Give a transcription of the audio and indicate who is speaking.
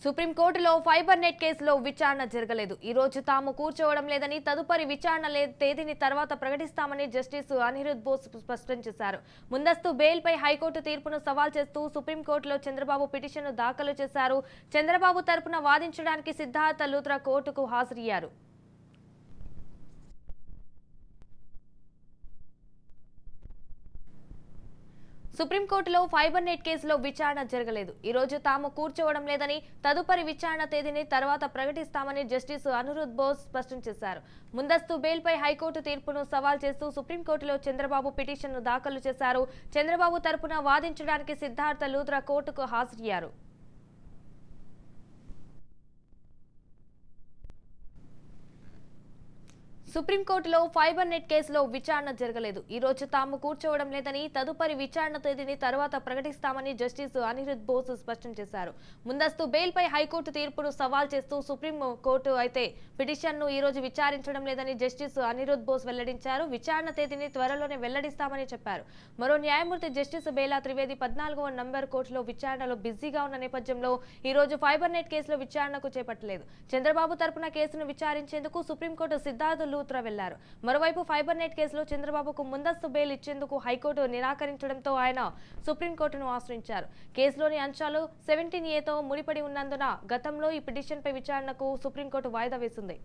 Speaker 1: సుప్రీంకోర్టులో fibre net కేసులో విచారణ జరగలేదు. ఈ రోజు తాము కూర్చోవడం లేదని, తదుపరి విచారణ తేదీని తర్వాత ప్రకటిస్తామని జస్టిస్ అనిరుద్ బోస్ స్పష్టం చేశారు. ముందస్తు బెయిల్పై హైకోర్టు తీర్పును సవాల్ చేస్తూ సుప్రీంకోర్టులో చంద్రబాబు పిటిషన్ను దాఖలు చేశారు. చంద్రబాబు తరపున వాదించడానికి సిద్ధార్థ లూథ్రా కోర్టుకు హాజరయ్యారు. సుప్రీంకోర్టులో ఫైబర్ నెట్ కేసులో విచారణ జరగలేదు. ఈ రోజు తాము కూర్చోవడం లేదని, తదుపరి విచారణ తేదీని తర్వాత ప్రకటిస్తామని జస్టిస్ అనిరుద్ బోస్ స్పష్టం చేశారు. ముందస్తు బెయిల్పై హైకోర్టు తీర్పును సవాల్ చేస్తూ సుప్రీంకోర్టులో చంద్రబాబు పిటిషన్ను దాఖలు చేశారు. చంద్రబాబు తరపున వాదించడానికి సిద్ధార్థ లూథ్రా కోర్టుకు హాజరయ్యారు. సుప్రీంకోర్టులో ఫైబర్ నెట్ కేసులో విచారణ జరగలేదు. ఈ రోజు తాము కూర్చోవడం లేదని, తదుపరి విచారణ తేదీని తర్వాత ప్రకటిస్తామని జస్టిస్ అనిరుద్ బోస్ స్పష్టం చేశారు. ముందస్తు బెయిల్పై హైకోర్టు తీర్పును సవాల్ చేస్తూ సుప్రీంకోర్టు అయితే పిటిషన్ను ఈ రోజు విచారించడం లేదని జస్టిస్ అనిరుద్ బోస్ వెల్లడించారు. విచారణ తేదీని త్వరలోనే వెల్లడిస్తామని చెప్పారు. మరో న్యాయమూర్తి జస్టిస్ బేలా త్రివేది 14వ నంబర్ కోర్టులో విచారణలో బిజీగా ఉన్న నేపథ్యంలో ఈ రోజు ఫైబర్ నెట్ కేసులో విచారణకు చేపట్టలేదు. చంద్రబాబు తరపున కేసును విచారించేందుకు సుప్రీంకోర్టు సిద్ధార్థ లూథ్రా వెళ్లారు. మరోవైపు ఫైబర్ నెట్ కేసులో చంద్రబాబుకు ముందస్తు బెయిల్ ఇచ్చేందుకు హైకోర్టు నిరాకరించడంతో ఆయన సుప్రీంకోర్టును ఆశ్రయించారు. కేసులోని అంశాలు 17A తో ముడిపడి ఉన్నందున గతంలో ఈ పిటిషన్పై విచారణకు సుప్రీంకోర్టు వాయిదా వేసింది.